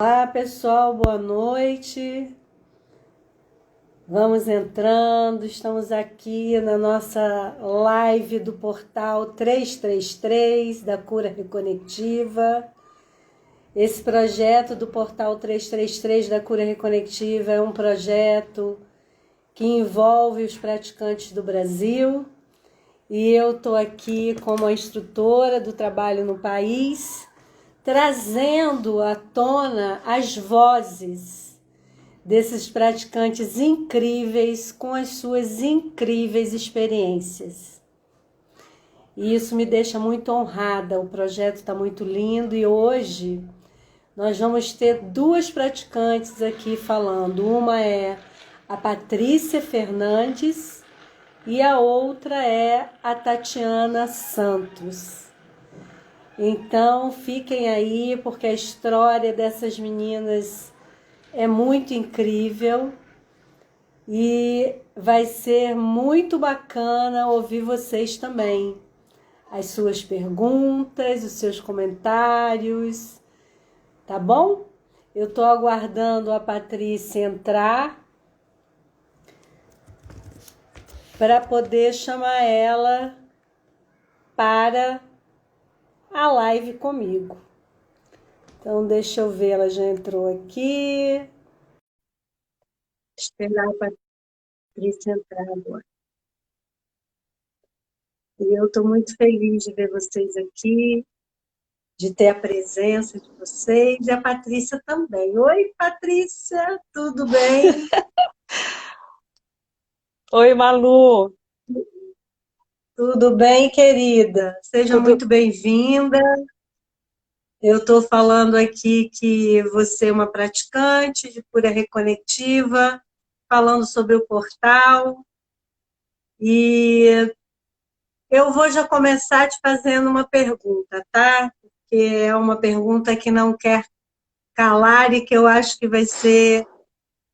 Olá, pessoal, boa noite. Vamos entrando, estamos aqui na nossa live do Portal 333 da Cura Reconectiva. Esse projeto do Portal 333 da Cura Reconectiva é um projeto que envolve os praticantes do Brasil e eu estou aqui como a instrutora do trabalho no país, trazendo à tona as vozes desses praticantes incríveis com as suas incríveis experiências. E isso me deixa muito honrada, o projeto está muito lindo e hoje nós vamos ter duas praticantes aqui falando. Uma é a Patrícia Fernandes e a outra é a Tatiana Santos. Então fiquem aí porque a história dessas meninas é muito incrível e vai ser muito bacana ouvir vocês também. As suas perguntas, os seus comentários, tá bom? Eu estou aguardando a Patrícia entrar para poder chamar ela para a live comigo. Então, deixa eu ver, ela já entrou aqui. Esperar a Patrícia entrar agora. E eu estou muito feliz de ver vocês aqui, de ter a presença de vocês, e a Patrícia também. Oi, Patrícia, tudo bem? Oi, Malu. Tudo bem, querida? Seja Tudo... muito bem-vinda. Eu estou falando aqui que você é uma praticante de cura reconectiva, falando sobre o portal, e eu vou já começar te fazendo uma pergunta, tá? Que é uma pergunta que não quer calar e que eu acho que vai ser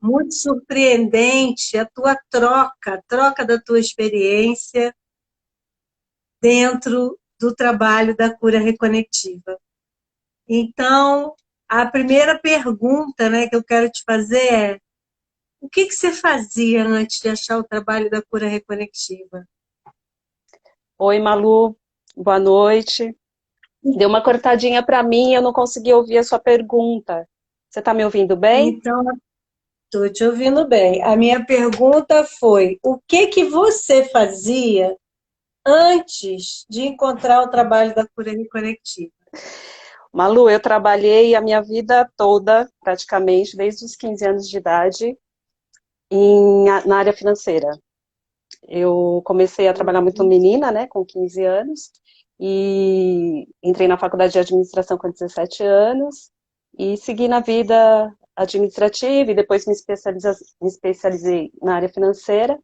muito surpreendente a tua troca, a troca da tua experiência dentro do trabalho da cura reconectiva. Então, a primeira pergunta, né, que eu quero te fazer é: o que você fazia antes de achar o trabalho da cura reconectiva? Oi, Malu. Boa noite. Deu uma cortadinha para mim, eu não consegui ouvir a sua pergunta. Você está me ouvindo bem? Então, estou te ouvindo bem. A minha pergunta foi: o que você fazia antes de encontrar o trabalho da cura reconectiva? Malu, eu trabalhei a minha vida toda, praticamente, desde os 15 anos de idade, na área financeira. Eu comecei a trabalhar muito menina, né, com 15 anos, e entrei na faculdade de administração com 17 anos, e segui na vida administrativa, e depois me especializei na área financeira,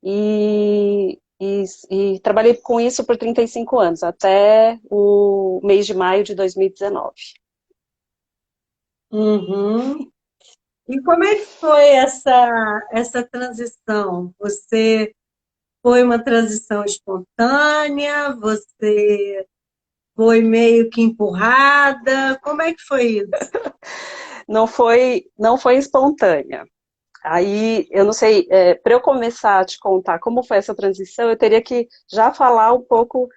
e trabalhei com isso por 35 anos, até o mês de maio de 2019. Uhum. E como é que foi essa transição? Você foi uma transição espontânea? Você foi meio que empurrada? Como é que foi isso? Não foi espontânea. Aí, eu não sei, para eu começar a te contar como foi essa transição, eu teria que já falar um pouco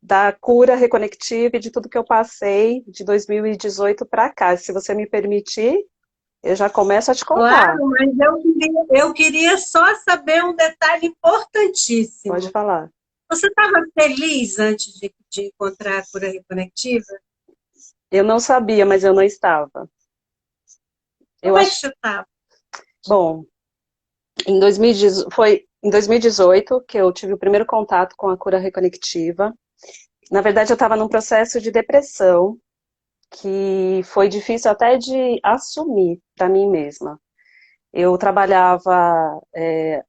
da cura reconectiva e de tudo que eu passei de 2018 para cá. Se você me permitir, eu já começo a te contar. Claro, mas eu queria só saber um detalhe Pode importantíssimo. falar. Você estava feliz antes de encontrar a cura reconectiva? Eu não sabia, mas eu não estava. Eu Como é que acho, você estava? bom, foi em 2018 que eu tive o primeiro contato com a cura reconectiva. Na verdade, eu estava num processo de depressão que foi difícil até de assumir para mim mesma. Eu trabalhava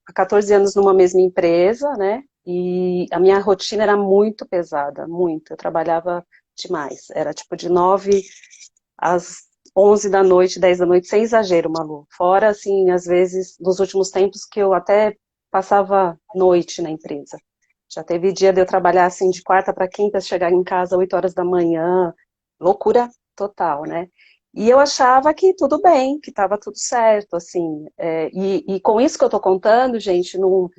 há 14 anos numa mesma empresa, né? E a minha rotina era muito pesada, muito. Eu trabalhava demais. Era tipo de 9 às 11 da noite, 10 da noite, sem exagero, Malu. Fora, assim, às vezes, nos últimos tempos que eu até passava noite na empresa. Já teve dia de eu trabalhar, assim, de quarta para quinta, chegar em casa 8 horas da manhã. Loucura total, né? E eu achava que tudo bem, que estava tudo certo, assim. E com isso que eu estou contando, gente, não,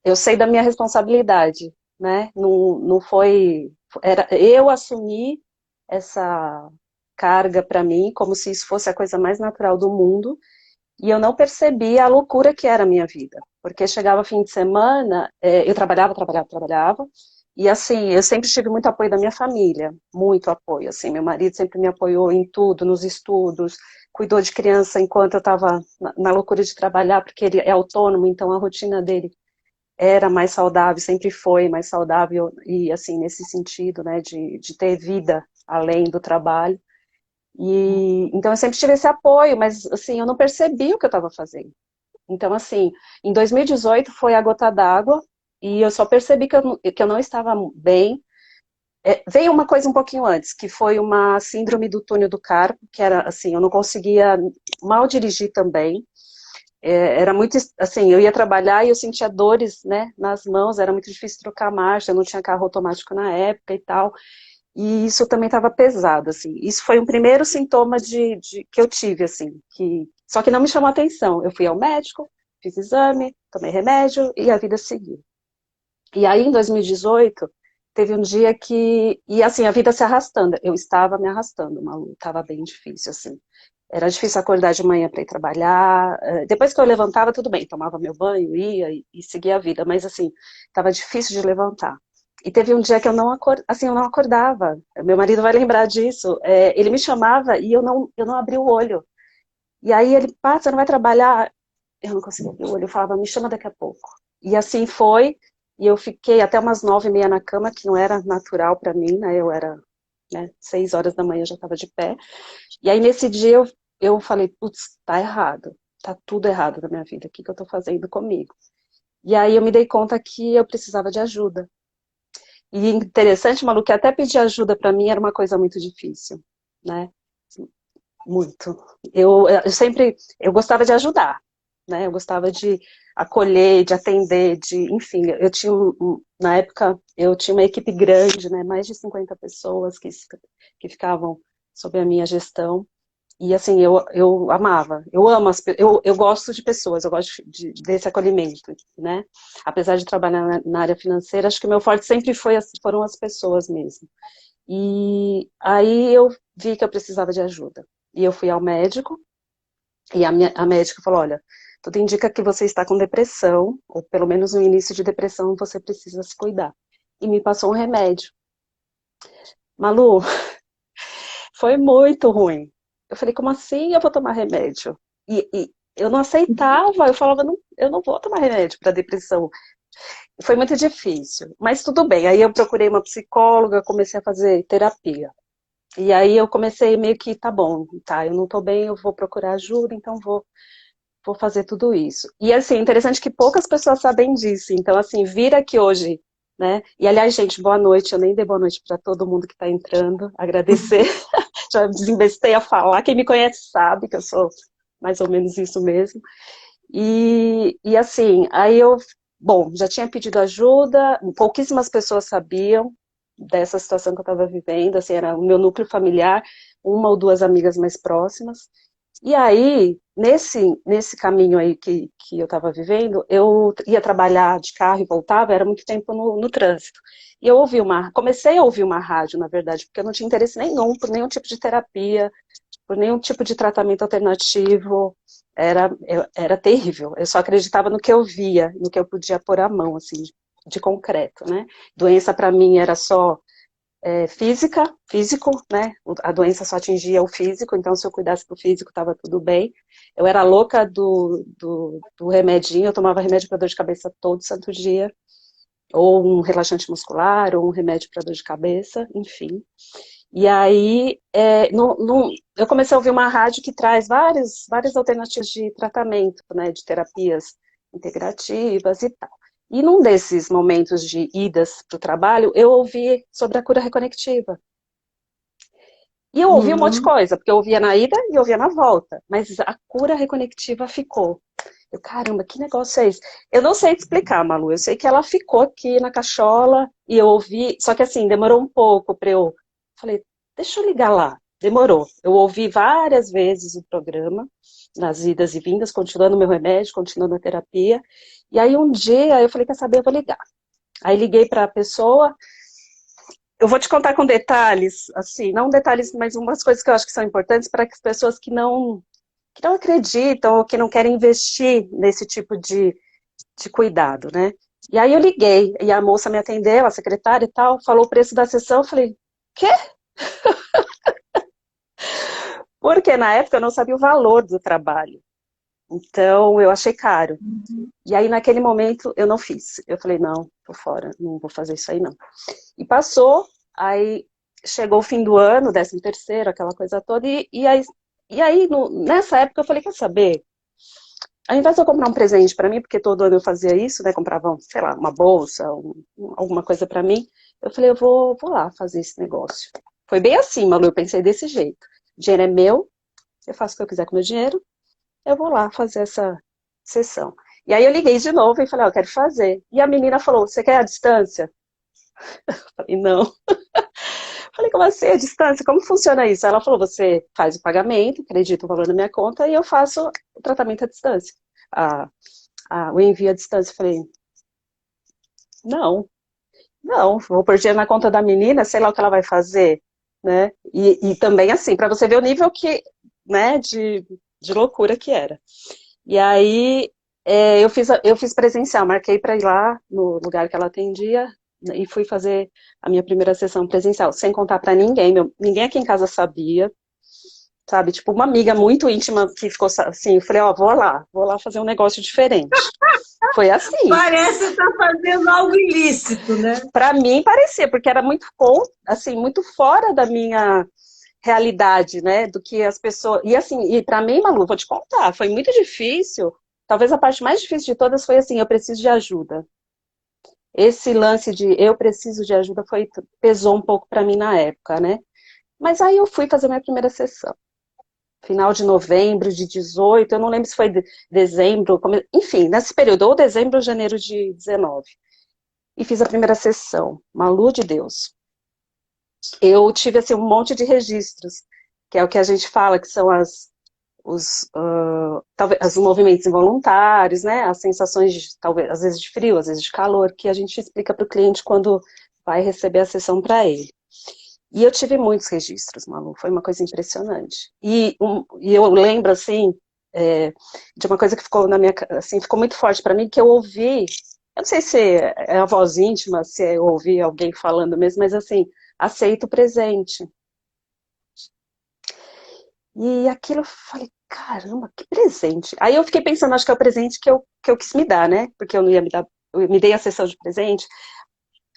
eu sei da minha responsabilidade, né? Não, não foi. Eu assumi essa carga para mim como se isso fosse a coisa mais natural do mundo. E eu não percebia a loucura que era a minha vida. Porque chegava fim de semana, eu trabalhava, trabalhava, trabalhava. E assim, eu sempre tive muito apoio da minha família, muito apoio. Assim, meu marido sempre me apoiou em tudo, nos estudos, cuidou de criança enquanto eu estava na loucura de trabalhar, porque ele é autônomo, então a rotina dele era mais saudável, sempre foi mais saudável, e assim, nesse sentido, né, de ter vida além do trabalho. E então eu sempre tive esse apoio, mas assim, eu não percebi o que eu estava fazendo. Então, assim, em 2018 foi a gota d'água, e eu só percebi que eu não estava bem. Veio uma coisa um pouquinho antes, que foi uma síndrome do túnel do carpo, que era assim, eu não conseguia mal dirigir também. Era muito, assim, eu ia trabalhar e eu sentia dores, né, nas mãos, era muito difícil trocar marcha, eu não tinha carro automático na época e tal. E isso também estava pesado, assim. Isso foi um primeiro sintoma que eu tive, assim, só que não me chamou atenção. Eu fui ao médico, fiz exame, tomei remédio e a vida seguiu. E aí, em 2018, teve um dia e assim, a vida se arrastando. Eu estava me arrastando, Malu, estava bem difícil, assim. Era difícil acordar de manhã para ir trabalhar. Depois que eu levantava, tudo bem, tomava meu banho, ia e seguia a vida, mas assim, estava difícil de levantar. E teve um dia que eu não acordava. Meu marido vai lembrar disso. Ele me chamava e eu não abri o olho. E aí ele, pá, você não vai trabalhar? Eu não conseguia abrir o olho. Eu falava, me chama daqui a pouco. E assim foi. E eu fiquei até umas 9h30 na cama, que não era natural para mim, né? Eu era, né, 6 horas da manhã eu já estava de pé. E aí nesse dia eu falei, putz, tá errado. Tá tudo errado na minha vida. O que que eu tô fazendo comigo? E aí eu me dei conta que eu precisava de ajuda. E interessante, Malu, que até pedir ajuda para mim era uma coisa muito difícil, né? Muito. Eu sempre, eu gostava de ajudar, né? Eu gostava de acolher, de atender, enfim, eu tinha, na época, eu tinha uma equipe grande, né? Mais de 50 pessoas que ficavam sob a minha gestão. E assim, eu amava, eu amo, eu gosto de pessoas, eu gosto desse acolhimento, né? Apesar de trabalhar na área financeira, acho que o meu forte sempre foram as pessoas mesmo. E aí eu vi que eu precisava de ajuda. E eu fui ao médico, e a médica falou, olha, tudo indica que você está com depressão, ou pelo menos no início de depressão, você precisa se cuidar. E me passou um remédio. Malu, foi muito ruim. Eu falei, como assim eu vou tomar remédio? E eu não aceitava, eu falava, não, eu não vou tomar remédio para depressão. Foi muito difícil, mas tudo bem. Aí eu procurei uma psicóloga, comecei a fazer terapia. E aí eu comecei meio que, tá bom, tá, eu não tô bem, eu vou procurar ajuda, então vou fazer tudo isso. E assim, interessante que poucas pessoas sabem disso. Então, assim, vir aqui hoje, né? E aliás, gente, boa noite. Eu nem dei boa noite para todo mundo que está entrando. Agradecer. Já desinvestei a falar. Quem me conhece sabe que eu sou mais ou menos isso mesmo. E assim, aí bom, já tinha pedido ajuda, pouquíssimas pessoas sabiam dessa situação que eu estava vivendo, assim, era o meu núcleo familiar, uma ou duas amigas mais próximas. E aí, nesse caminho aí que eu estava vivendo, eu ia trabalhar de carro e voltava, era muito tempo no trânsito. E eu comecei a ouvir uma rádio, na verdade, porque eu não tinha interesse nenhum por nenhum tipo de terapia, por nenhum tipo de tratamento alternativo, era terrível. Eu só acreditava no que eu via, no que eu podia pôr a mão, assim, de concreto, né? Doença para mim era só físico, né? A doença só atingia o físico, então se eu cuidasse do físico estava tudo bem. Eu era louca do remedinho, eu tomava remédio para dor de cabeça todo santo dia, ou um relaxante muscular, ou um remédio para dor de cabeça, enfim. E aí, eu comecei a ouvir uma rádio que traz várias alternativas de tratamento, né, de terapias integrativas e tal. E num desses momentos de idas para o trabalho, eu ouvi sobre a cura reconectiva. E eu ouvi um monte de Uhum. coisa, porque eu ouvia na ida e eu ouvia na volta. Mas a cura reconectiva ficou. Eu, caramba, que negócio é esse? Eu não sei te explicar, Malu. Eu sei que ela ficou aqui na cachola e eu ouvi. Só que assim, demorou um pouco para eu. Falei, deixa eu ligar lá. demorou. Eu ouvi várias vezes o programa, nas idas e vindas, continuando meu remédio, continuando a terapia. E aí um dia eu falei, quer saber, eu vou ligar. Aí liguei para a pessoa. Eu vou te contar com detalhes, assim, não detalhes, mas umas coisas que eu acho que são importantes para as pessoas que não acreditam ou que não querem investir nesse tipo de cuidado, né? E aí eu liguei, e a moça me atendeu, a secretária e tal, falou o preço da sessão, eu falei, quê? Porque na época eu não sabia o valor do trabalho. Então eu achei caro. E aí naquele momento eu não fiz. Eu falei, não, tô fora, não vou fazer isso aí não. E passou, aí chegou o fim do ano, 13º, aquela coisa toda, nessa época eu falei, quer saber? Ao invés de eu comprar um presente para mim, porque todo ano eu fazia isso, né, comprava, sei lá, uma bolsa, alguma coisa para mim, eu falei, vou lá fazer esse negócio. Foi bem assim, Malu, eu pensei desse jeito. O dinheiro é meu, eu faço o que eu quiser com o meu dinheiro, eu vou lá fazer essa sessão. E aí eu liguei de novo e falei, ó, eu quero fazer. E a menina falou, você quer a distância? Eu falei, não. Falei, como assim, a distância? Como funciona isso? Ela falou, você faz o pagamento, acredita o valor na minha conta e eu faço o tratamento à distância. A, o envio à distância. Eu falei, não, não, vou pôr dinheiro na conta da menina, sei lá o que ela vai fazer, né? E também assim, para você ver o nível que, né, de loucura que era. E aí eu fiz presencial, marquei para ir lá no lugar que ela atendia e fui fazer a minha primeira sessão presencial, sem contar para ninguém, ninguém aqui em casa sabia, sabe? Tipo, uma amiga muito íntima que ficou assim, eu falei, ó, vou lá fazer um negócio diferente. Foi assim. Parece estar fazendo algo ilícito, né? Para mim parecia, porque era muito assim, muito fora da minha realidade, né, do que as pessoas. E assim, e para mim, Malu, vou te contar, foi muito difícil. Talvez a parte mais difícil de todas foi assim, eu preciso de ajuda. Esse lance de eu preciso de ajuda pesou um pouco para mim na época, né? Mas aí eu fui fazer minha primeira sessão. Final de novembro de 18, eu não lembro se foi dezembro, enfim, nesse período, ou dezembro ou janeiro de 19. E fiz a primeira sessão. Malu de Deus. Eu tive assim, um monte de registros, que é o que a gente fala, que são talvez, os movimentos involuntários, né? As sensações, talvez, às vezes de frio, às vezes de calor, que a gente explica para o cliente quando vai receber a sessão para ele. E eu tive muitos registros, Malu, foi uma coisa impressionante. E eu lembro, assim, de uma coisa que ficou na minha, assim, ficou muito forte para mim, que eu ouvi, eu não sei se é a voz íntima, se eu ouvi alguém falando mesmo, mas assim, aceito o presente. E aquilo eu falei, caramba, que presente. Aí eu fiquei pensando, acho que é o presente que eu quis me dar, né? Porque eu não ia me dar, eu me dei a sessão de presente,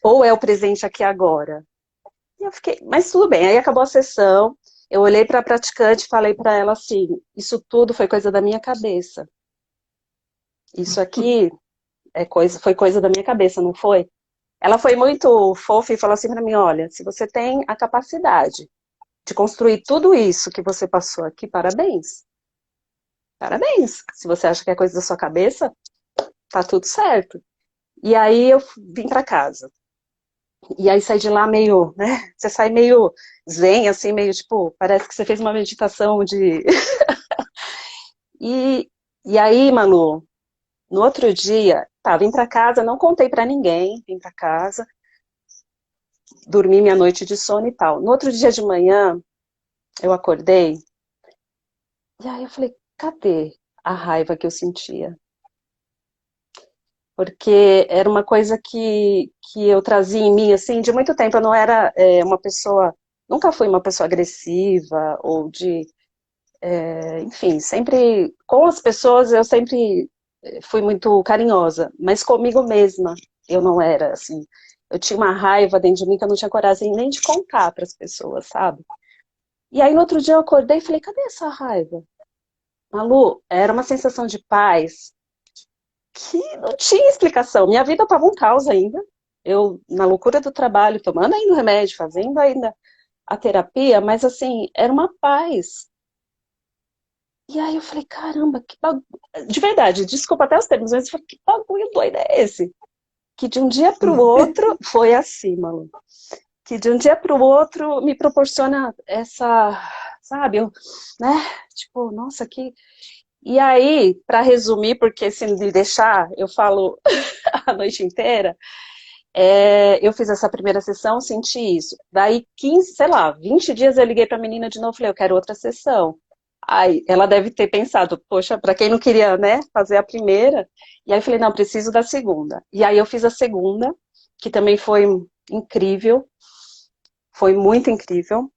ou é o presente aqui agora? E eu fiquei, mas tudo bem. Aí acabou a sessão, eu olhei para a praticante e falei para ela assim, isso tudo foi coisa da minha cabeça. Isso aqui foi coisa da minha cabeça, não foi? Ela foi muito fofa e falou assim para mim, olha, se você tem a capacidade de construir tudo isso que você passou aqui, parabéns. Parabéns. Se você acha que é coisa da sua cabeça, tá tudo certo. E aí eu vim para casa. E aí saí de lá meio, né? Você sai meio zen, assim, meio tipo, parece que você fez uma meditação de. E, e aí, Manu, no outro dia, tá, vim para casa, não contei para ninguém, vim para casa, dormi minha noite de sono e tal. No outro dia de manhã, eu acordei, e aí eu falei, cadê a raiva que eu sentia? Porque era uma coisa que eu trazia em mim, assim, de muito tempo. Eu não era uma pessoa, nunca fui uma pessoa agressiva, ou de, enfim, sempre, com as pessoas eu sempre fui muito carinhosa, mas comigo mesma eu não era, assim. Eu tinha uma raiva dentro de mim que eu não tinha coragem nem de contar para as pessoas, sabe? E aí no outro dia eu acordei e falei, cadê essa raiva? Malu, era uma sensação de paz, que não tinha explicação. Minha vida estava um caos ainda. Eu, na loucura do trabalho, tomando ainda o remédio, fazendo ainda a terapia, mas assim, era uma paz. E aí eu falei, caramba, que bagulho. De verdade, desculpa até os termos, mas eu falei, que bagulho doido é esse? Que de um dia para o outro foi assim, Malu. que de um dia para o outro me proporciona essa, sabe, né? Tipo, nossa, que. E aí, para resumir, porque se me deixar, eu falo a noite inteira, eu fiz essa primeira sessão, senti isso. Daí, 15, sei lá, 20 dias eu liguei para a menina de novo, falei, eu quero outra sessão. Aí, ela deve ter pensado, poxa, para quem não queria, né, fazer a primeira. E aí eu falei, não, preciso da segunda. E aí eu fiz a segunda, que também foi incrível, foi muito incrível.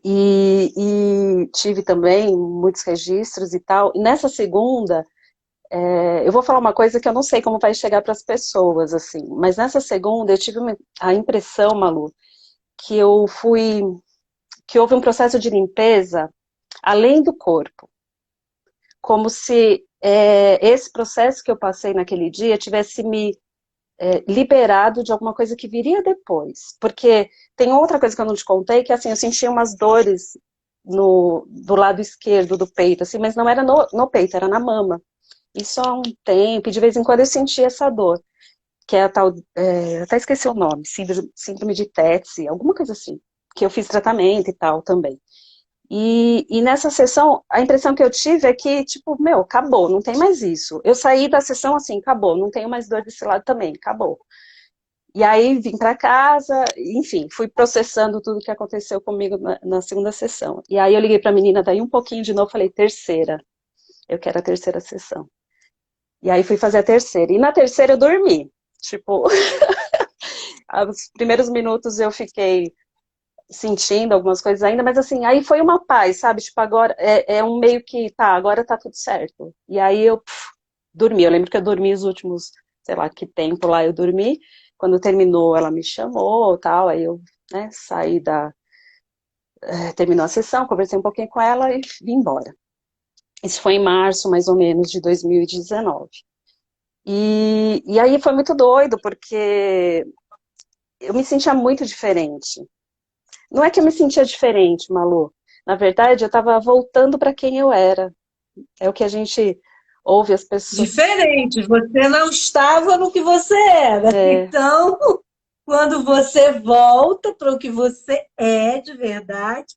E tive também muitos registros e tal. E nessa segunda, eu vou falar uma coisa que eu não sei como vai chegar para as pessoas, assim, mas nessa segunda eu tive a impressão, Malu, que que houve um processo de limpeza além do corpo, como se esse processo que eu passei naquele dia tivesse me liberado de alguma coisa que viria depois, porque tem outra coisa que eu não te contei, que assim, eu sentia umas dores do lado esquerdo do peito, assim, mas não era no peito, era na mama. Isso há um tempo, e de vez em quando eu sentia essa dor, que é a tal, até esqueci o nome, síndrome de Tetz, alguma coisa assim, que eu fiz tratamento e tal também. E nessa sessão, a impressão que eu tive é que, tipo, meu, acabou, não tem mais isso. Eu saí da sessão assim, acabou, não tenho mais dor desse lado também, acabou. E aí vim para casa, enfim, fui processando tudo que aconteceu comigo na segunda sessão. E aí eu liguei para a menina daí um pouquinho de novo, falei, terceira, eu quero a terceira sessão. E aí fui fazer a terceira. E na terceira eu dormi. Tipo, os primeiros minutos eu fiquei sentindo algumas coisas ainda, mas assim, aí foi uma paz, sabe? Tipo, agora é um meio que, tá, agora tá tudo certo. E aí eu dormi. Eu lembro que eu dormi os últimos, sei lá, que tempo lá eu dormi. Quando terminou, ela me chamou, tal, aí eu, né, saí terminou a sessão, conversei um pouquinho com ela e vim embora. Isso foi em março, mais ou menos, de 2019. E aí foi muito doido, porque eu me sentia muito diferente. Não é que eu me sentia diferente, Malu. Na verdade, eu estava voltando para quem eu era. É o que a gente ouve as pessoas. Diferente, você não estava no que você era. É, Então, quando você volta para o que você é de verdade,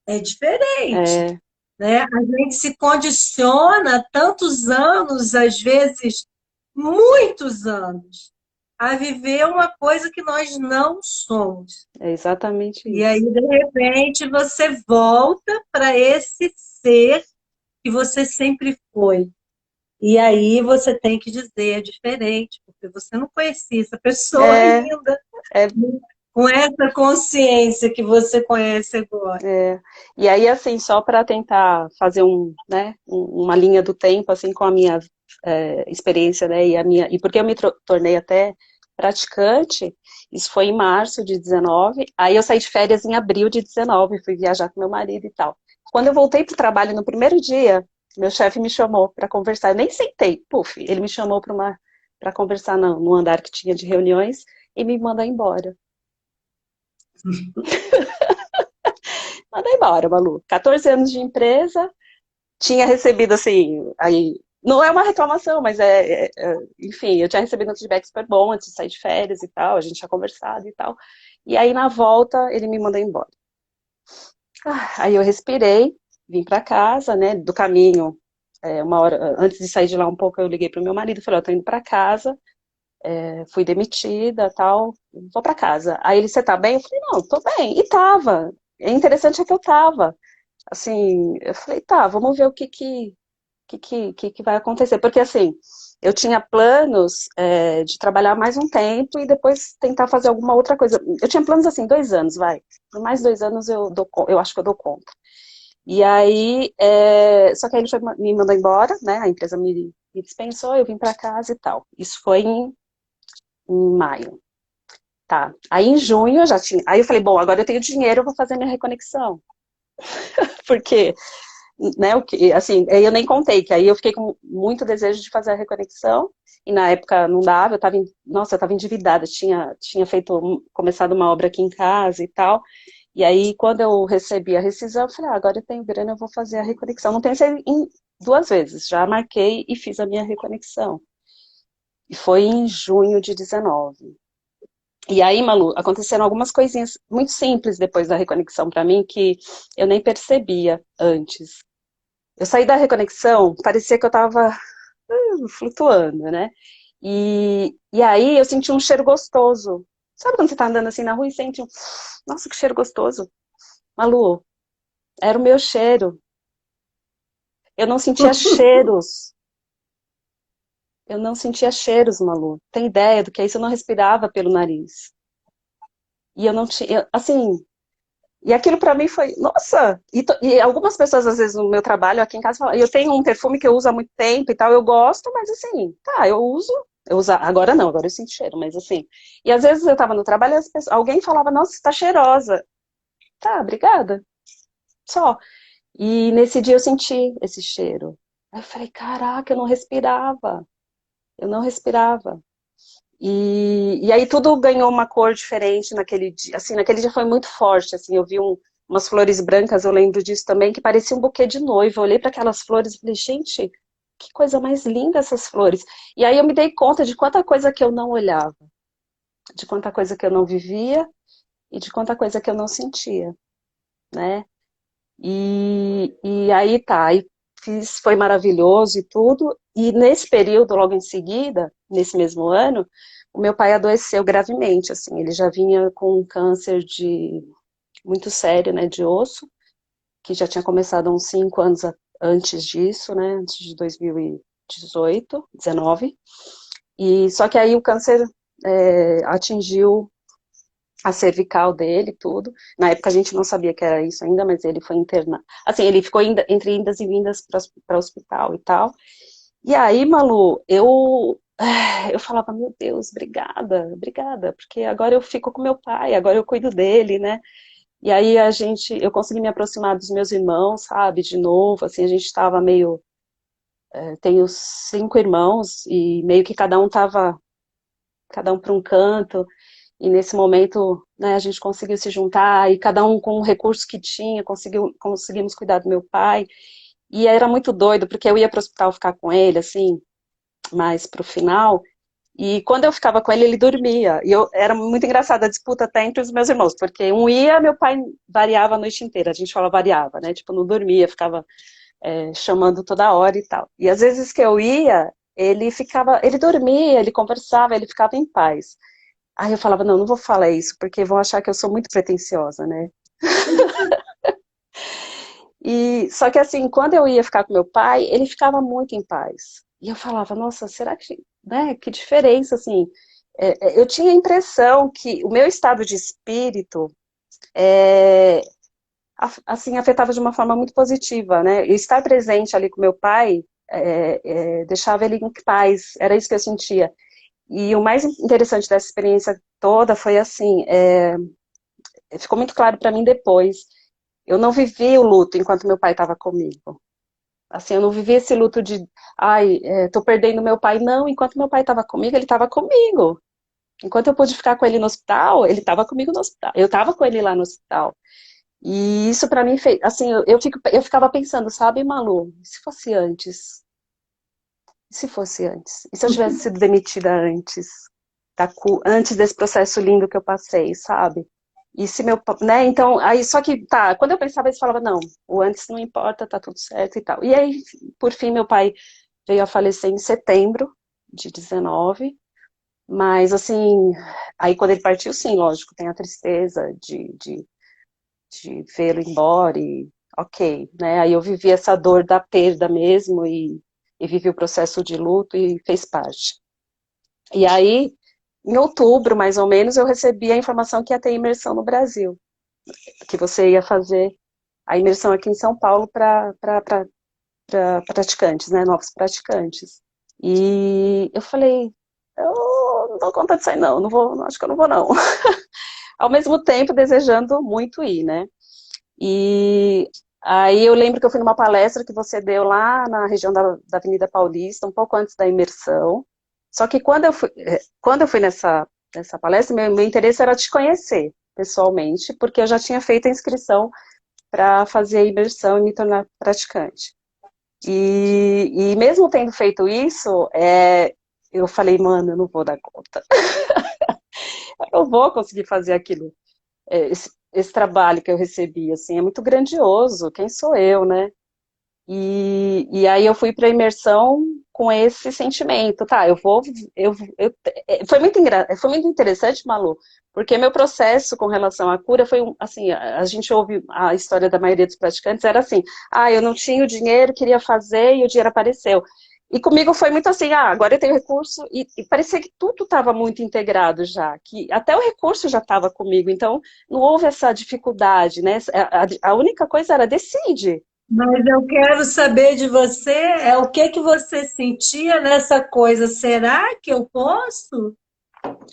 é diferente, é, né? A gente se condiciona há tantos anos, às vezes muitos anos, a viver uma coisa que nós não somos. é exatamente E aí, isso. de repente, você volta para esse ser que você sempre foi. E aí você tem que dizer, é diferente, porque você não conhecia essa pessoa É, ainda, é, com essa consciência que você conhece agora. é. E aí, assim, só para tentar fazer né, uma linha do tempo, assim, com a minha experiência, né, e porque eu me tornei até praticante, isso foi em março de 19, aí eu saí de férias em abril de 19, fui viajar com meu marido e tal. Quando eu voltei para o trabalho no primeiro dia, meu chefe me chamou para conversar, eu nem sentei, puf, ele me chamou para conversar no andar que tinha de reuniões e me mandou embora. Mandei embora, Malu. 14 anos de empresa, tinha recebido assim, aí não é uma reclamação, mas enfim, eu tinha recebido um feedback super bom antes de sair de férias e tal, a gente tinha conversado e tal. E aí na volta ele me mandou embora. Aí eu respirei, vim para casa, né, do caminho, uma hora antes de sair de lá um pouco, eu liguei pro meu marido, falei, eu tô indo para casa, fui demitida, tal, vou para casa. Aí ele, você tá bem? Eu falei, não, tô bem. E tava. É interessante é que eu tava. Assim, eu falei, tá, vamos ver o que vai acontecer. Porque, assim, eu tinha planos de trabalhar mais um tempo e depois tentar fazer alguma outra coisa. Eu tinha planos, assim, 2 anos, vai. Por mais 2 anos eu acho que eu dou conta. E aí, só que aí ele me mandou embora, né? A empresa me dispensou, eu vim para casa e tal. Isso foi em maio. Tá. Aí em junho eu já tinha. Aí eu falei, bom, agora eu tenho dinheiro, eu vou fazer minha reconexão. Porque né, assim, eu nem contei, que aí eu fiquei com muito desejo de fazer a reconexão, e na época não dava, nossa, eu estava endividada, tinha começado uma obra aqui em casa e tal, e aí quando eu recebi a rescisão, eu falei, agora eu tenho grana, eu vou fazer a reconexão. Não pensei em 2 vezes, já marquei e fiz a minha reconexão. E foi em junho de 19. E aí, Malu, aconteceram algumas coisinhas muito simples depois da reconexão para mim que eu nem percebia antes. Eu saí da reconexão, parecia que eu estava flutuando, né? E aí eu senti um cheiro gostoso. Sabe quando você tá andando assim na rua e sente um... Nossa, que cheiro gostoso. Malu, era o meu cheiro. Eu não sentia cheiros. Eu não sentia cheiros, Malu. Tem ideia do que é isso? Eu não respirava pelo nariz. E eu não tinha... Assim... E aquilo pra mim foi... Nossa! E algumas pessoas, às vezes, no meu trabalho aqui em casa, falam... Eu tenho um perfume que eu uso há muito tempo e tal. Eu gosto, mas assim... Tá, eu uso... Eu uso, agora não, agora eu sinto cheiro, mas assim. E às vezes eu tava no trabalho e alguém falava, nossa, você tá cheirosa. Tá, obrigada. Só. E nesse dia eu senti esse cheiro. Aí eu falei, caraca, eu não respirava. Eu não respirava. E aí tudo ganhou uma cor diferente naquele dia. Assim, naquele dia foi muito forte. Assim, eu vi umas flores brancas, eu lembro disso também, que parecia um buquê de noiva. Eu olhei para aquelas flores e falei, gente, que coisa mais linda essas flores. E aí eu me dei conta de quanta coisa que eu não olhava, de quanta coisa que eu não vivia e de quanta coisa que eu não sentia, né? E aí tá, aí foi maravilhoso e tudo. E nesse período, logo em seguida, nesse mesmo ano, o meu pai adoeceu gravemente, assim, ele já vinha com um câncer muito sério, né, de osso, que já tinha começado há uns 5 anos antes disso, né, antes de 2018, 19. E só que aí o câncer atingiu a cervical dele, tudo. Na época a gente não sabia que era isso ainda, mas ele foi internado. Assim, ele ficou entre indas e vindas para o hospital e tal. E aí, Malu, eu falava, meu Deus, obrigada, obrigada, porque agora eu fico com meu pai, agora eu cuido dele, né? E aí eu consegui me aproximar dos meus irmãos, sabe, de novo, assim, a gente estava meio, tenho 5 irmãos e meio que cada um para um canto. E nesse momento, né, a gente conseguiu se juntar e cada um com o recurso que tinha, conseguimos cuidar do meu pai. E era muito doido, porque eu ia para o hospital ficar com ele, assim, mais para o final. E quando eu ficava com ele, ele dormia. E era muito engraçada a disputa até entre os meus irmãos, porque um ia, meu pai variava a noite inteira. A gente fala variava, né? Tipo, não dormia, ficava chamando toda hora e tal. E às vezes que eu ia, ele dormia, ele conversava, ele ficava em paz. Aí eu falava, não, não vou falar isso, porque vão achar que eu sou muito pretensiosa, né? E só que assim, quando eu ia ficar com meu pai, ele ficava muito em paz. E eu falava, nossa, será que, né, que diferença, assim. Eu tinha a impressão que o meu estado de espírito, assim, afetava de uma forma muito positiva, né? E estar presente ali com meu pai deixava ele em paz, era isso que eu sentia. E o mais interessante dessa experiência toda foi assim, ficou muito claro para mim depois. Eu não vivi o luto enquanto meu pai estava comigo. Assim, eu não vivi esse luto de, ai, tô perdendo meu pai. Não, enquanto meu pai estava comigo, ele estava comigo. Enquanto eu pude ficar com ele no hospital, ele estava comigo no hospital. Eu estava com ele lá no hospital. E isso para mim fez, assim, eu ficava pensando, sabe, Malu, e se fosse antes? E se fosse antes? E se eu tivesse sido demitida antes? Antes desse processo lindo que eu passei, sabe? E se meu, né, então, aí só que, tá, quando eu pensava isso, eu falava, não, o antes não importa, tá tudo certo e tal. E aí, por fim, meu pai veio a falecer em setembro de 19, mas assim, aí quando ele partiu, sim, lógico, tem a tristeza de vê-lo embora e ok, né, aí eu vivi essa dor da perda mesmo e vivi o processo de luto e fez parte. E aí, em outubro, mais ou menos, eu recebi a informação que ia ter imersão no Brasil, que você ia fazer a imersão aqui em São Paulo para praticantes, né, novos praticantes. E eu falei, eu não dou conta disso aí não, não vou, acho que eu não vou não. Ao mesmo tempo, desejando muito ir, né. E aí eu lembro que eu fui numa palestra que você deu lá na região da Avenida Paulista, um pouco antes da imersão. Só que quando eu fui nessa palestra, meu interesse era te conhecer pessoalmente, porque eu já tinha feito a inscrição para fazer a imersão e me tornar praticante. E mesmo tendo feito isso, eu falei, mano, eu não vou dar conta. eu vou conseguir fazer aquilo, esse trabalho que eu recebi, assim, é muito grandioso, quem sou eu, né? E aí eu fui para a imersão com esse sentimento, tá, foi muito interessante, Malu, porque meu processo com relação à cura foi, assim, a gente ouve a história da maioria dos praticantes, era assim, eu não tinha o dinheiro, queria fazer e o dinheiro apareceu. E comigo foi muito assim, agora eu tenho recurso, e parecia que tudo estava muito integrado já, que até o recurso já estava comigo, então não houve essa dificuldade, né? A única coisa era decide. Mas eu quero saber de você, o que que você sentia nessa coisa? Será que eu posso?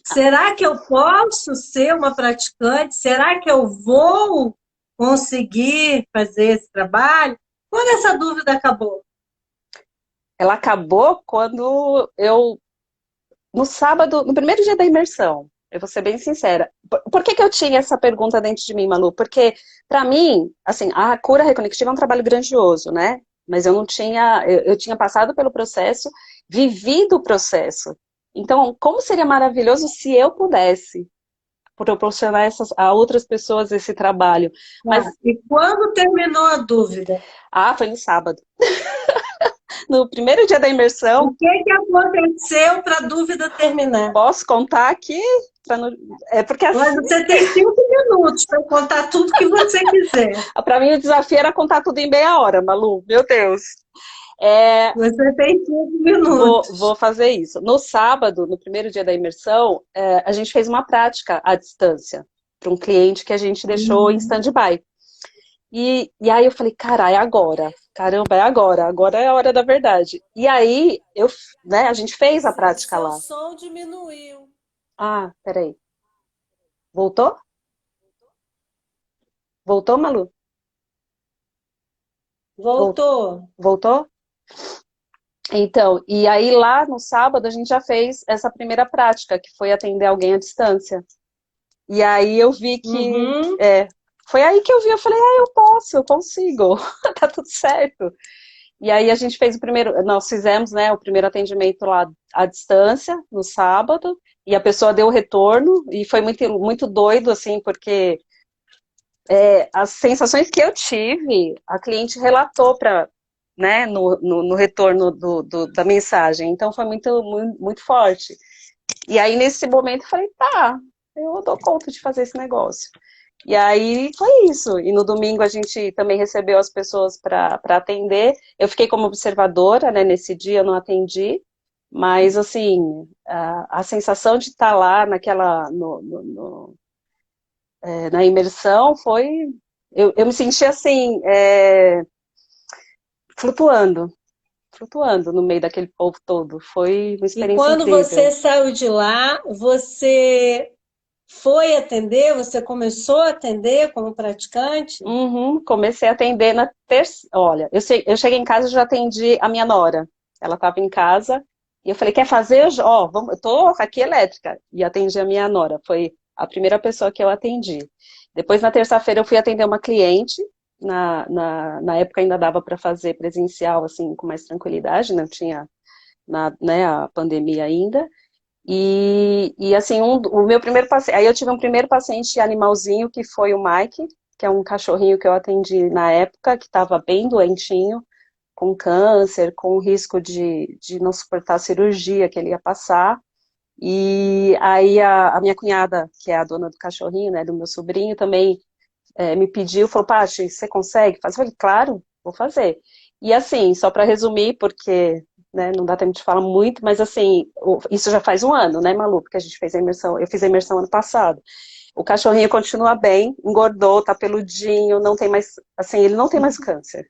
Será que eu posso ser uma praticante? Será que eu vou conseguir fazer esse trabalho? Quando essa dúvida acabou? Ela acabou quando no sábado, no primeiro dia da imersão, eu vou ser bem sincera. Por que que eu tinha essa pergunta dentro de mim, Malu? Porque, para mim, assim, a cura reconectiva é um trabalho grandioso, né? Mas eu não tinha, eu tinha passado pelo processo, vivido o processo. Então, como seria maravilhoso se eu pudesse proporcionar a outras pessoas esse trabalho. Mas, E quando terminou a dúvida? foi no sábado. No primeiro dia da imersão, O que que aconteceu para a dúvida terminar? posso contar aqui? Não... É porque Mas assim, você tem 5 minutos para contar tudo que você quiser. para mim o desafio era contar tudo em meia hora, Malu. Meu Deus. Você tem 5 Vou minutos. fazer isso. No sábado, no primeiro dia da imersão, a gente fez uma prática à distância para um cliente que a gente deixou em stand-by. E aí eu falei, cara, é agora. Caramba, é agora. Agora é a hora da verdade. E aí, a gente fez a prática Seu lá. som diminuiu. Peraí. Voltou? Voltou, Malu? Voltou. Voltou? Então, e aí lá no sábado a gente já fez essa primeira prática, que foi atender alguém à distância. E aí eu vi que, Uhum. foi aí que eu vi, eu falei, eu posso, eu consigo, tá tudo certo. E aí a gente fez nós fizemos, né, o primeiro atendimento lá à distância, no sábado, e a pessoa deu o retorno, e foi muito, muito doido, assim, porque as sensações que eu tive, a cliente relatou né, no retorno da mensagem, então foi muito, muito, muito forte. E aí nesse momento eu falei, tá, eu dou conta de fazer esse negócio. E aí foi isso. E no domingo a gente também recebeu as pessoas para atender. Eu fiquei como observadora, né? Nesse dia eu não atendi, mas assim, a sensação de estar lá na imersão foi. Eu me senti assim, flutuando, flutuando no meio daquele povo todo. Foi uma E experiência quando incrível. você saiu de lá, você foi atender? Você começou a atender como praticante? Uhum, comecei a atender na terça. Olha, eu cheguei em casa e já atendi a minha nora. Ela estava em casa e eu falei, quer fazer? Vamos, eu tô aqui elétrica. E atendi a minha nora. Foi a primeira pessoa que eu atendi. Depois, na terça-feira, eu fui atender uma cliente. Na época ainda dava para fazer presencial, assim, com mais tranquilidade, não tinha né, a pandemia ainda. E assim, o meu primeiro paciente, aí eu tive um primeiro paciente animalzinho, que foi o Mike, que é um cachorrinho que eu atendi na época, que estava bem doentinho, com câncer, com risco de não suportar a cirurgia que ele ia passar. E aí a minha cunhada, que é a dona do cachorrinho, né, do meu sobrinho, também me pediu, falou, Paty, você consegue fazer? Eu falei, claro, vou fazer. E assim, só para resumir, porque né, não dá tempo de falar muito, mas assim, isso já faz um ano, né, Malu, porque a gente fez a imersão, eu fiz a imersão ano passado. O cachorrinho continua bem, engordou, tá peludinho, não tem mais, assim, ele não tem mais câncer.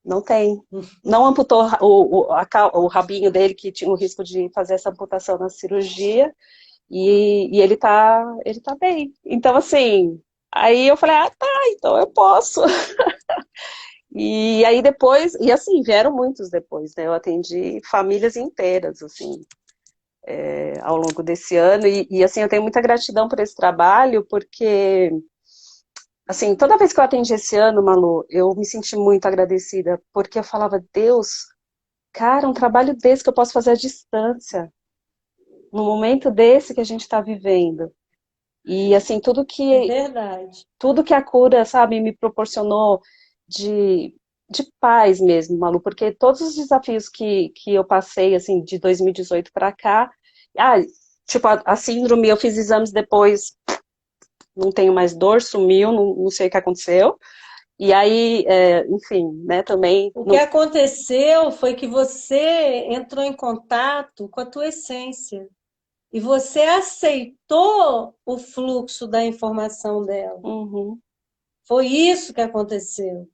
Não tem. Não amputou o rabinho dele, que tinha o risco de fazer essa amputação na cirurgia, e ele tá bem. Então, assim, aí eu falei, tá, então eu posso. E aí depois, e assim, vieram muitos depois, né? Eu atendi famílias inteiras, assim, ao longo desse ano, e assim, eu tenho muita gratidão por esse trabalho, porque, assim, toda vez que eu atendi esse ano, Malu, eu me senti muito agradecida, porque eu falava, Deus, cara, um trabalho desse que eu posso fazer à distância, no momento desse que a gente está vivendo. E assim, É verdade. tudo que a cura, sabe, me proporcionou de, de paz mesmo, Malu, porque todos os desafios que eu passei, assim, de 2018 para cá, ah, tipo, a síndrome, eu fiz exames depois, não tenho mais dor, sumiu, não sei o que aconteceu. E aí, enfim, né, também, O que aconteceu foi que você entrou em contato com a tua essência e você aceitou o fluxo da informação dela. Uhum, Foi isso que aconteceu,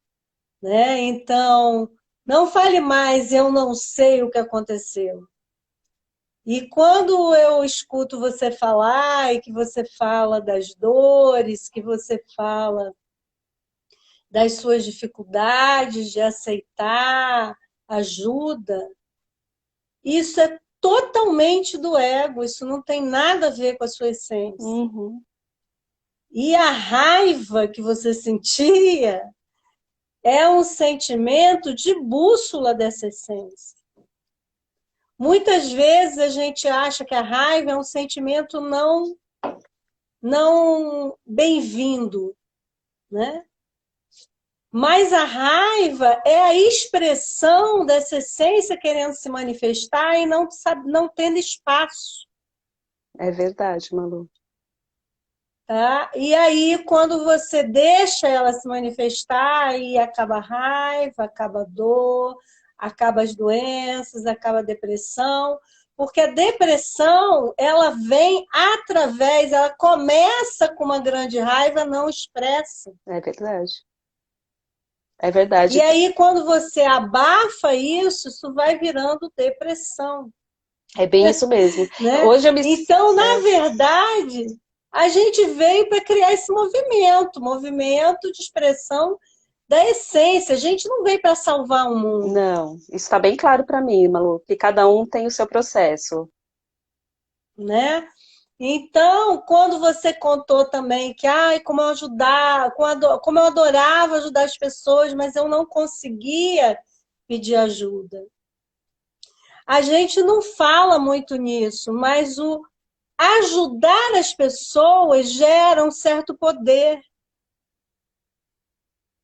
né? Então, não fale mais, eu não sei o que aconteceu. E quando eu escuto você falar e que você fala das dores, que você fala das suas dificuldades de aceitar ajuda, isso é totalmente do ego, isso não tem nada a ver com a sua essência. uhum, E a raiva que você sentia é um sentimento de bússola dessa essência. Muitas vezes a gente acha que a raiva é um sentimento não bem-vindo, né? Mas a raiva é a expressão dessa essência querendo se manifestar e não tendo espaço. é verdade, Malu. Tá? E aí, quando você deixa ela se manifestar, aí acaba a raiva, acaba a dor, acaba as doenças, acaba a depressão, porque a depressão, ela vem através, ela começa com uma grande raiva não expressa. É verdade. É verdade. E aí, quando você abafa isso, isso vai virando depressão, É bem isso mesmo. né? Hoje eu me. Então, na verdade, a gente veio para criar esse movimento de expressão da essência. A gente não veio para salvar o mundo, Não, isso está bem claro para mim, Malu, que cada um tem o seu processo. né? Então, quando você contou também que, ai, como eu ajudar, como eu adorava ajudar as pessoas, mas eu não conseguia pedir ajuda. A gente não fala muito nisso, mas o ajudar as pessoas gera um certo poder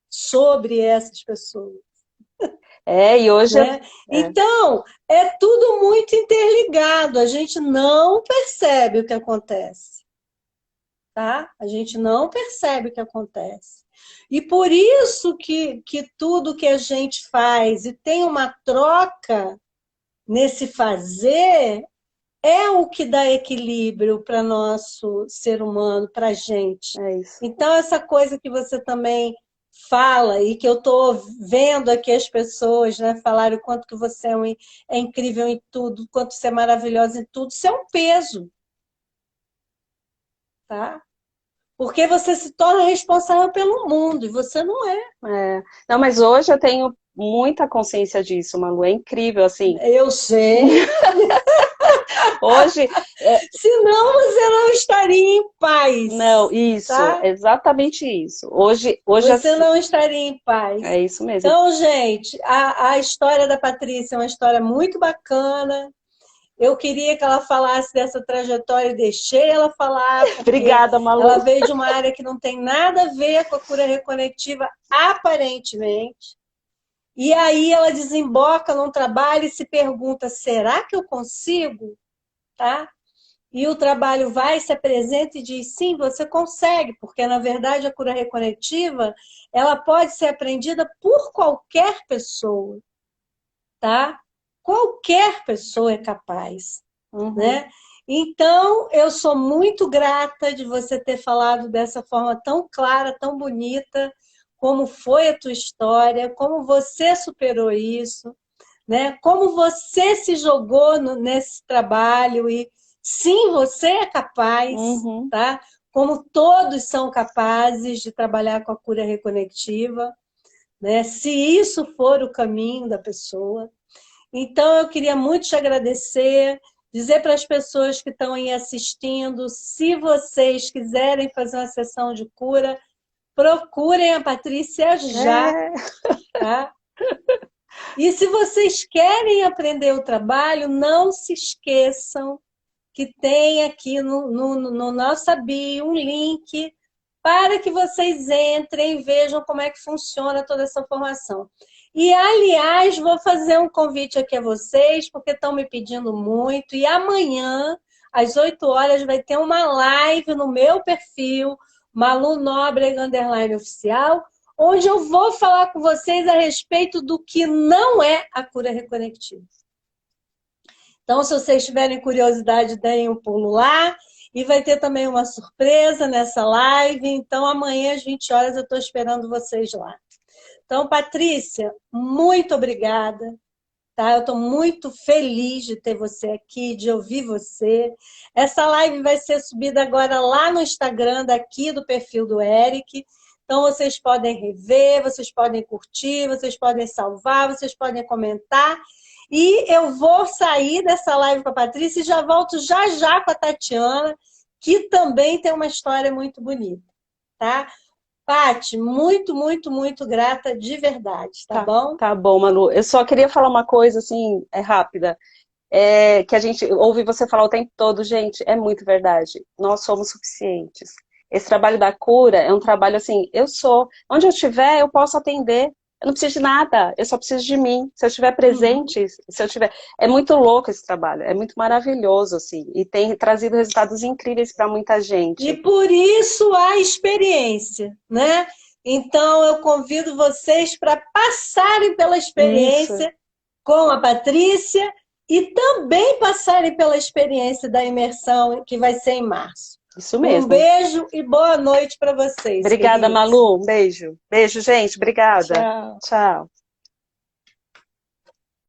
sobre essas pessoas. E hoje Né? Então, é tudo muito interligado, a gente não percebe o que acontece. Tá? A gente não percebe o que acontece. E por isso que tudo que a gente faz e tem uma troca nesse fazer é o que dá equilíbrio para nosso ser humano, para a gente. é isso. Então, essa coisa que você também fala e que eu estou vendo aqui as pessoas, né, falarem o quanto que você é incrível em tudo, o quanto você é maravilhosa em tudo, isso é um peso. Tá? Porque você se torna responsável pelo mundo e você não é. Não, mas hoje eu tenho muita consciência disso, Malu. É incrível, assim. Eu sei. Hoje, Senão você não estaria em paz. não, isso, Tá? exatamente isso. Hoje Você assim, não estaria em paz. é isso mesmo. Então, gente, a história da Patrícia é uma história muito bacana. Eu queria que ela falasse dessa trajetória e deixei ela falar, porque Obrigada, Malu. ela veio de uma área que não tem nada a ver com a cura reconectiva, aparentemente. E aí ela desemboca num trabalho e se pergunta, será que eu consigo? Tá? E o trabalho vai, se apresenta e diz, sim, você consegue, porque na verdade a cura reconectiva, ela pode ser aprendida por qualquer pessoa, tá? Qualquer pessoa é capaz, né? Então, eu sou muito grata de você ter falado dessa forma tão clara, tão bonita, como foi a tua história, como você superou isso, né? Como você se jogou nesse trabalho e sim, você é capaz, tá? Como todos são capazes de trabalhar com a cura reconectiva, né? Se isso for o caminho da pessoa. Então, eu queria muito te agradecer, dizer para as pessoas que estão aí assistindo, se vocês quiserem fazer uma sessão de cura, procurem a Patrícia já, tá? E se vocês querem aprender o trabalho, não se esqueçam que tem aqui no nossa bio um link para que vocês entrem e vejam como é que funciona toda essa formação. E, aliás, vou fazer um convite aqui a vocês, porque estão me pedindo muito, e amanhã, às 8 horas, vai ter uma live no meu perfil, Malu Nóbrega _ oficial, onde eu vou falar com vocês a respeito do que não é a cura reconectiva. Então, se vocês tiverem curiosidade, deem um pulo lá. E vai ter também uma surpresa nessa live. Então, amanhã às 20 horas eu estou esperando vocês lá. Então, Patrícia, muito obrigada. Tá? Eu estou muito feliz de ter você aqui, de ouvir você. Essa live vai ser subida agora lá no Instagram daqui do perfil do Eric. Então, vocês podem rever, vocês podem curtir, vocês podem salvar, vocês podem comentar. E eu vou sair dessa live com a Patrícia e já volto já já com a Tatiana, que também tem uma história muito bonita, tá? Paty, muito, muito, muito grata de verdade, tá bom? Tá bom, Malu. Eu só queria falar uma coisa, assim, rápida. Que a gente ouve você falar o tempo todo, gente, é muito verdade. Nós somos suficientes. Esse trabalho da cura é um trabalho assim, onde eu estiver, eu posso atender. Eu não preciso de nada, eu só preciso de mim. Se eu estiver presente, se eu tiver... É muito louco esse trabalho, é muito maravilhoso, assim. E tem trazido resultados incríveis para muita gente. E por isso a experiência, né? Então, eu convido vocês para passarem pela experiência com a Patrícia e também passarem pela experiência da imersão, que vai ser em março. Isso mesmo. Um beijo e boa noite para vocês. Obrigada, queridos. Malu. Um beijo. Beijo, gente. Obrigada. Tchau. Tchau.